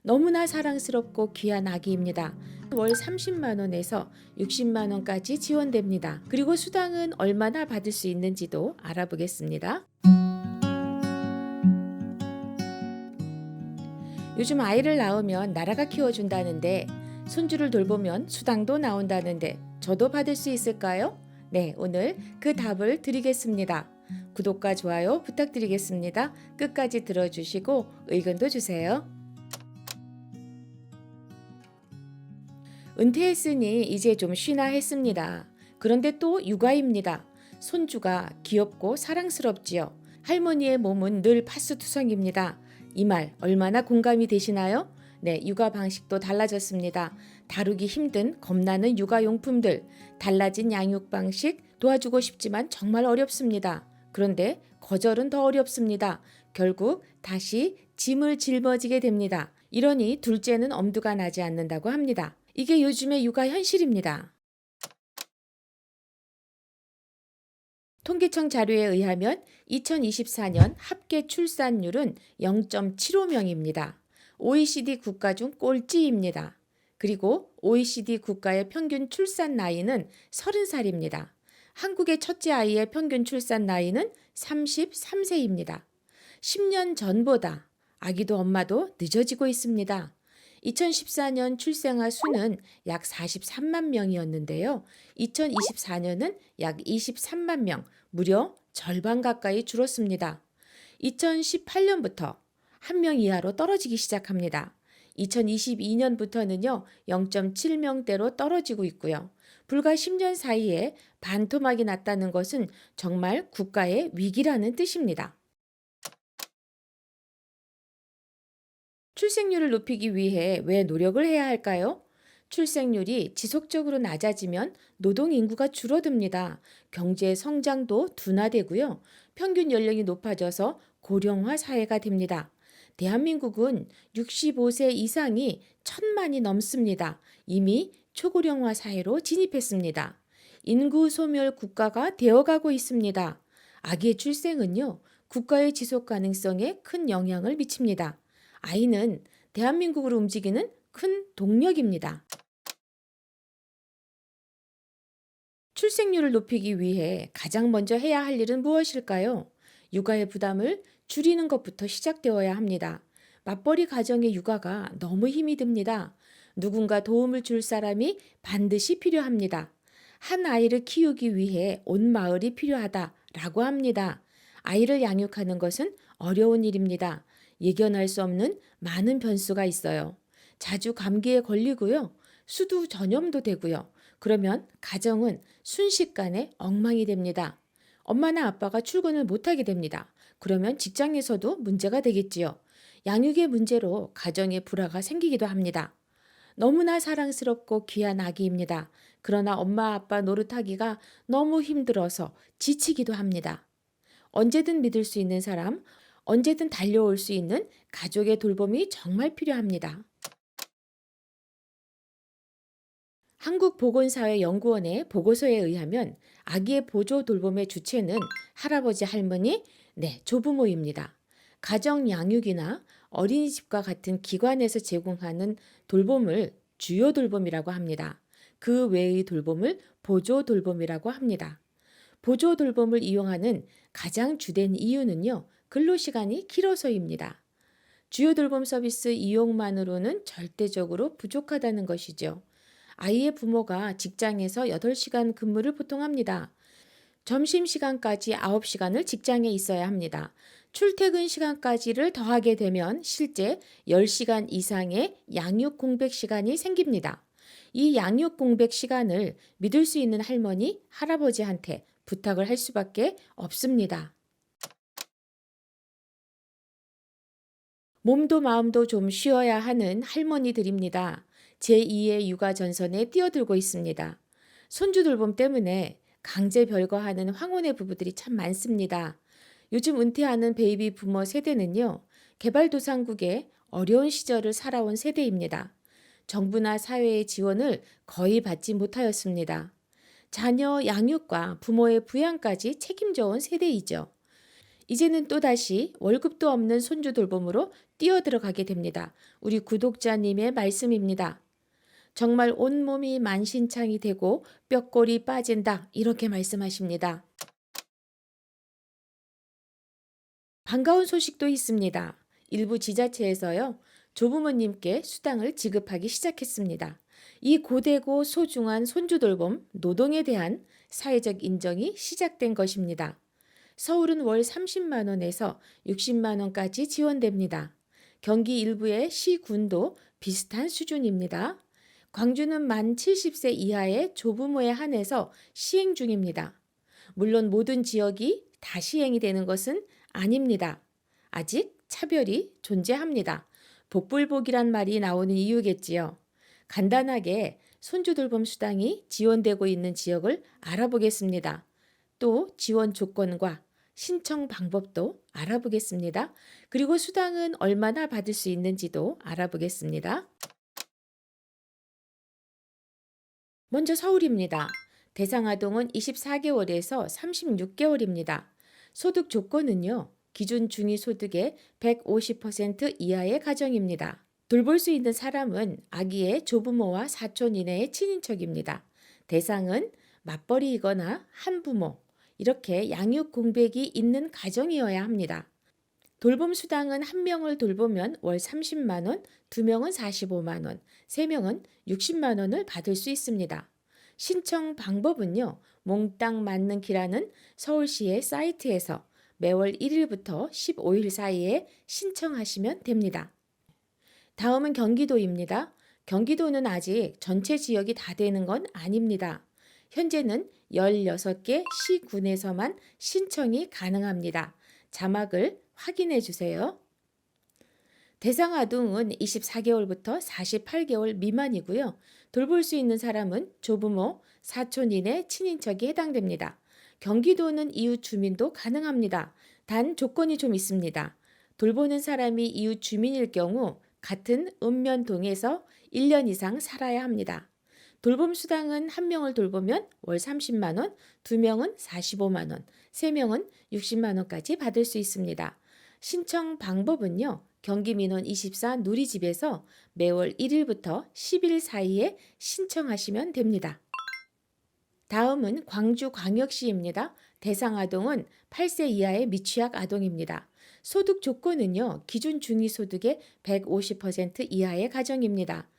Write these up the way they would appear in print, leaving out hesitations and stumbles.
너무나 사랑스럽고 귀한 아기입니다. 월 30만 원에서 60만 원까지 지원됩니다. 그리고 수당은 얼마나 받을 수 있는지도 알아보겠습니다. 요즘 아이를 낳으면 나라가 키워준다는데 손주를 돌보면 수당도 나온다는데 저도 받을 수 있을까요? 네, 오늘 그 답을 드리겠습니다. 구독과 좋아요 부탁드리겠습니다. 끝까지 들어주시고 의견도 주세요. 은퇴했으니 이제 좀 쉬나 했습니다. 그런데 또 육아입니다. 손주가 귀엽고 사랑스럽지요. 할머니의 몸은 늘 파스투성입니다. 이 말 얼마나 공감이 되시나요? 네, 육아 방식도 달라졌습니다. 다루기 힘든 겁나는 육아용품들, 달라진 양육 방식 도와주고 싶지만 정말 어렵습니다. 그런데 거절은 더 어렵습니다. 결국 다시 짐을 짊어지게 됩니다. 이러니 둘째는 엄두가 나지 않는다고 합니다. 이게 요즘의 육아 현실입니다. 통계청 자료에 의하면 2024년 합계 출산율은 0.75명입니다. OECD 국가 중 꼴찌입니다. 그리고 OECD 국가의 평균 출산 나이는 30살입니다. 한국의 첫째 아이의 평균 출산 나이는 33세입니다. 10년 전보다 아기도 엄마도 늦어지고 있습니다. 2014년 출생아 수는 약 43만 명이었는데요. 2024년은 약 23만 명, 무려 절반 가까이 줄었습니다. 2018년부터 한 명 이하로 떨어지기 시작합니다. 2022년부터는요, 0.7명대로 떨어지고 있고요. 불과 10년 사이에 반토막이 났다는 것은 정말 국가의 위기라는 뜻입니다. 출생률을 높이기 위해 왜 노력을 해야 할까요? 출생률이 지속적으로 낮아지면 노동 인구가 줄어듭니다. 경제 성장도 둔화되고요. 평균 연령이 높아져서 고령화 사회가 됩니다. 대한민국은 65세 이상이 1,000만이 넘습니다. 이미 초고령화 사회로 진입했습니다. 인구 소멸 국가가 되어가고 있습니다. 아기의 출생은요, 국가의 지속 가능성에 큰 영향을 미칩니다. 아이는 대한민국으로 움직이는 큰 동력입니다. 출생률을 높이기 위해 가장 먼저 해야 할 일은 무엇일까요? 육아의 부담을 줄이는 것부터 시작되어야 합니다. 맞벌이 가정의 육아가 너무 힘이 듭니다. 누군가 도움을 줄 사람이 반드시 필요합니다. 한 아이를 키우기 위해 온 마을이 필요하다라고 합니다. 아이를 양육하는 것은 어려운 일입니다. 예견할 수 없는 많은 변수가 있어요. 자주 감기에 걸리고요. 수두 전염도 되고요. 그러면 가정은 순식간에 엉망이 됩니다. 엄마나 아빠가 출근을 못하게 됩니다. 그러면 직장에서도 문제가 되겠지요. 양육의 문제로 가정의 불화가 생기기도 합니다. 너무나 사랑스럽고 귀한 아기입니다. 그러나 엄마 아빠 노릇하기가 너무 힘들어서 지치기도 합니다. 언제든 믿을 수 있는 사람, 언제든 달려올 수 있는 가족의 돌봄이 정말 필요합니다. 한국보건사회연구원의 보고서에 의하면 아기의 보조 돌봄의 주체는 할아버지, 할머니, 조부모입니다. 가정 양육이나 어린이집과 같은 기관에서 제공하는 돌봄을 주요 돌봄이라고 합니다. 그 외의 돌봄을 보조 돌봄이라고 합니다. 보조 돌봄을 이용하는 가장 주된 이유는요, 근로시간이 길어서입니다. 주요 돌봄 서비스 이용만으로는 절대적으로 부족하다는 것이죠. 아이의 부모가 직장에서 8시간 근무를 보통 합니다. 점심시간까지 9시간을 직장에 있어야 합니다. 출퇴근 시간까지를 더하게 되면 실제 10시간 이상의 양육 공백 시간이 생깁니다. 이 양육 공백 시간을 믿을 수 있는 할머니, 할아버지한테 부탁을 할 수밖에 없습니다. 몸도 마음도 좀 쉬어야 하는 할머니들입니다. 제2의 육아 전선에 뛰어들고 있습니다. 손주 돌봄 때문에 강제 별거하는 황혼의 부부들이 참 많습니다. 요즘 은퇴하는 베이비 부머 세대는요, 개발도상국의 어려운 시절을 살아온 세대입니다. 정부나 사회의 지원을 거의 받지 못하였습니다. 자녀 양육과 부모의 부양까지 책임져 온 세대이죠. 이제는 또다시 월급도 없는 손주 돌봄으로 뛰어들어가게 됩니다. 우리 구독자님의 말씀입니다. 정말 온몸이 만신창이 되고 뼈골이 빠진다. 이렇게 말씀하십니다. 반가운 소식도 있습니다. 일부 지자체에서요, 조부모님께 수당을 지급하기 시작했습니다. 이 고되고 소중한 손주돌봄 노동에 대한 사회적 인정이 시작된 것입니다. 서울은 월 30만 원에서 60만 원까지 지원됩니다. 경기 일부의 시군도 비슷한 수준입니다. 광주는 만 70세 이하의 조부모에 한해서 시행 중입니다. 물론 모든 지역이 다 시행이 되는 것은 아닙니다. 아직 차별이 존재합니다. 복불복이란 말이 나오는 이유겠지요. 간단하게 손주돌봄 수당이 지원되고 있는 지역을 알아보겠습니다. 또 지원 조건과 신청 방법도 알아보겠습니다. 그리고 수당은 얼마나 받을 수 있는지도 알아보겠습니다. 먼저 서울입니다. 대상아동은 24개월에서 36개월입니다. 소득 조건은요, 기준 중위소득의 150% 이하의 가정입니다. 돌볼 수 있는 사람은 아기의 조부모와 사촌 이내의 친인척입니다. 대상은 맞벌이이거나 한부모, 이렇게 양육 공백이 있는 가정이어야 합니다. 돌봄 수당은 한 명을 돌보면 월 30만 원, 두 명은 45만 원, 세 명은 60만 원을 받을 수 있습니다. 신청 방법은요, 몽땅 맞는 키라는 서울시의 사이트에서 매월 1일부터 15일 사이에 신청하시면 됩니다. 다음은 경기도입니다. 경기도는 아직 전체 지역이 다 되는 건 아닙니다. 현재는 16개 시군에서만 신청이 가능합니다. 자막을 확인해 주세요. 대상 아동은 24개월부터 48개월 미만이고요. 돌볼 수 있는 사람은 조부모, 사촌 이내 친인척이 해당됩니다. 경기도는 이웃 주민도 가능합니다. 단 조건이 좀 있습니다. 돌보는 사람이 이웃 주민일 경우 같은 읍면동에서 1년 이상 살아야 합니다. 돌봄 수당은 한 명을 돌보면 월 30만 원, 두 명은 45만 원, 세 명은 60만 원까지 받을 수 있습니다. 신청 방법은요, 경기민원24 누리집에서 매월 1일부터 10일 사이에 신청하시면 됩니다. 다음은 광주광역시입니다. 대상 아동은 8세 이하의 미취학 아동입니다. 소득 조건은요, 기준 중위소득의 150% 이하의 가정입니다.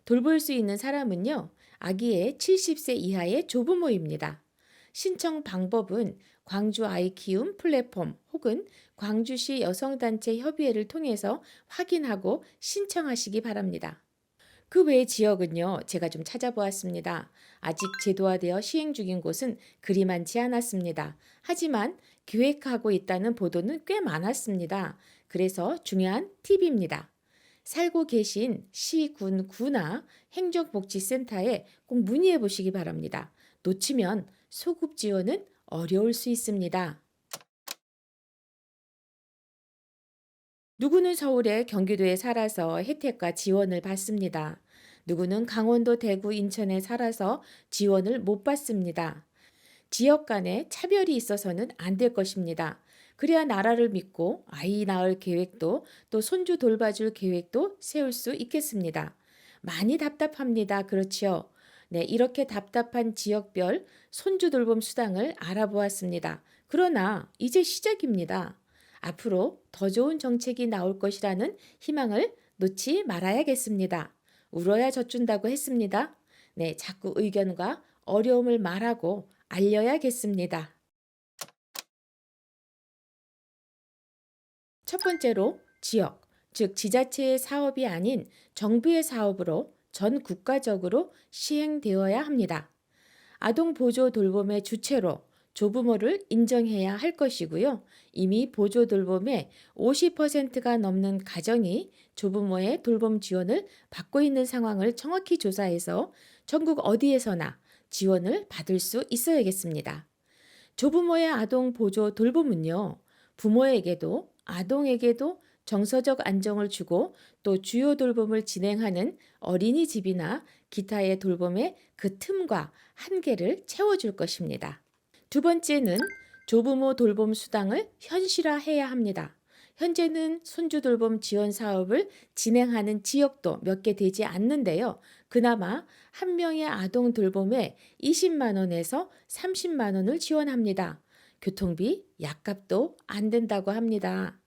돌볼 수 있는 사람은요, 아기의 70세 이하의 조부모입니다. 신청 방법은 광주 아이 키움 플랫폼 혹은 광주시 여성단체 협의회를 통해서 확인하고 신청하시기 바랍니다. 그 외의 지역은요, 제가 좀 찾아보았습니다. 아직 제도화되어 시행 중인 곳은 그리 많지 않았습니다. 하지만 계획하고 있다는 보도는 꽤 많았습니다. 그래서 중요한 팁입니다. 살고 계신 시, 군, 구나 행정복지센터에 꼭 문의해 보시기 바랍니다. 놓치면 소급 지원은 어려울 수 있습니다. 누구는 서울에 경기도에 살아서 혜택과 지원을 받습니다. 누구는 강원도, 대구, 인천에 살아서 지원을 못 받습니다. 지역 간에 차별이 있어서는 안 될 것입니다. 그래야 나라를 믿고 아이 낳을 계획도 또 손주 돌봐줄 계획도 세울 수 있겠습니다. 많이 답답합니다. 그렇지요? 네, 이렇게 답답한 지역별 손주 돌봄 수당을 알아보았습니다. 그러나 이제 시작입니다. 앞으로 더 좋은 정책이 나올 것이라는 희망을 놓지 말아야겠습니다. 울어야 젖준다고 했습니다. 네, 자꾸 의견과 어려움을 말하고 알려야겠습니다. 첫 번째로 지역, 즉 지자체의 사업이 아닌 정부의 사업으로 전 국가적으로 시행되어야 합니다. 아동 보조 돌봄의 주체로 조부모를 인정해야 할 것이고요. 이미 보조 돌봄의 50%가 넘는 가정이 조부모의 돌봄 지원을 받고 있는 상황을 정확히 조사해서 전국 어디에서나 지원을 받을 수 있어야겠습니다. 조부모의 아동 보조 돌봄은요, 부모에게도 아동에게도 정서적 안정을 주고 또 주요 돌봄을 진행하는 어린이집이나 기타의 돌봄의 그 틈과 한계를 채워줄 것입니다. 두 번째는 조부모 돌봄 수당을 현실화해야 합니다. 현재는 손주 돌봄 지원 사업을 진행하는 지역도 몇 개 되지 않는데요. 그나마 한 명의 아동 돌봄에 20만 원에서 30만 원을 지원합니다. 교통비, 약값도 안 된다고 합니다.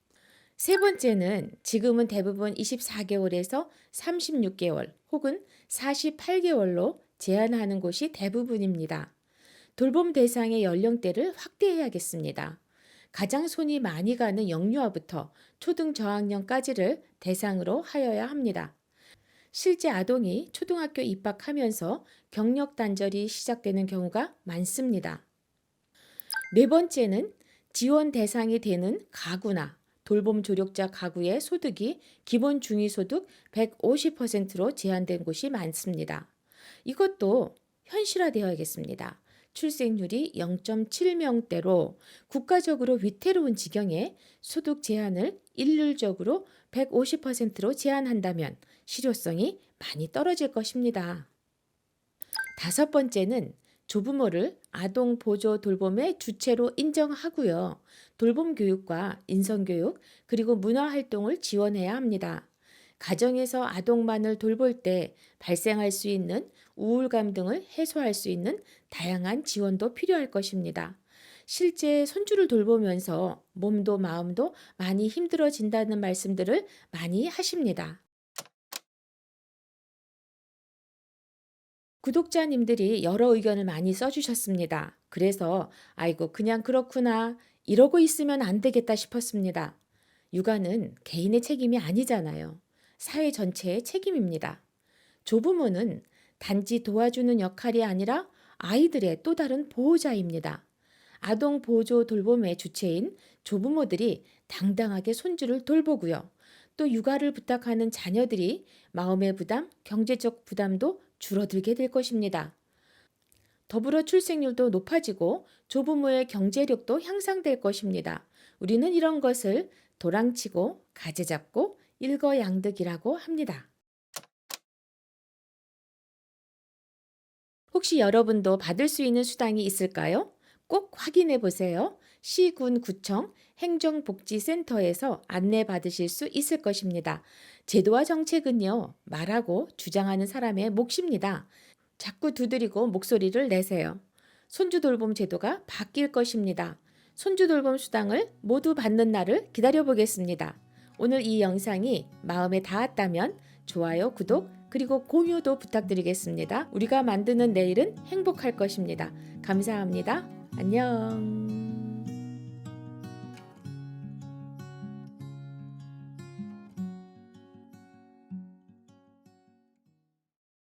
세 번째는 지금은 대부분 24개월에서 36개월 혹은 48개월로 제한하는 곳이 대부분입니다. 돌봄 대상의 연령대를 확대해야겠습니다. 가장 손이 많이 가는 영유아부터 초등 저학년까지를 대상으로 하여야 합니다. 실제 아동이 초등학교 입학하면서 경력 단절이 시작되는 경우가 많습니다. 네 번째는 지원 대상이 되는 가구나 돌봄 조력자 가구의 소득이 기본 중위소득 150%로 제한된 곳이 많습니다. 이것도 현실화되어야겠습니다. 출생률이 0.7명대로 국가적으로 위태로운 지경에 소득 제한을 일률적으로 150%로 제한한다면 실효성이 많이 떨어질 것입니다. 다섯 번째는 조부모를 아동 보조 돌봄의 주체로 인정하고요. 돌봄 교육과 인성 교육 그리고 문화 활동을 지원해야 합니다. 가정에서 아동만을 돌볼 때 발생할 수 있는 우울감 등을 해소할 수 있는 다양한 지원도 필요할 것입니다. 실제 손주를 돌보면서 몸도 마음도 많이 힘들어진다는 말씀들을 많이 하십니다. 구독자님들이 여러 의견을 많이 써주셨습니다. 그래서 아이고 그냥 그렇구나 이러고 있으면 안 되겠다 싶었습니다. 육아는 개인의 책임이 아니잖아요. 사회 전체의 책임입니다. 조부모는 단지 도와주는 역할이 아니라 아이들의 또 다른 보호자입니다. 아동 보조 돌봄의 주체인 조부모들이 당당하게 손주를 돌보고요. 또 육아를 부탁하는 자녀들이 마음의 부담, 경제적 부담도 줄어들게 될 것입니다. 더불어 출생률도 높아지고 조부모의 경제력도 향상될 것입니다. 우리는 이런 것을 도랑치고 가지 잡고 일거양득이라고 합니다. 혹시 여러분도 받을 수 있는 수당이 있을까요? 꼭 확인해 보세요. 시, 군, 구청, 행정복지센터에서 안내받으실 수 있을 것입니다. 제도와 정책은요, 말하고 주장하는 사람의 몫입니다. 자꾸 두드리고 목소리를 내세요. 손주 돌봄 제도가 바뀔 것입니다. 손주 돌봄 수당을 모두 받는 날을 기다려 보겠습니다. 오늘 이 영상이 마음에 닿았다면 좋아요, 구독, 그리고 공유도 부탁드리겠습니다. 우리가 만드는 내일은 행복할 것입니다. 감사합니다. 안녕.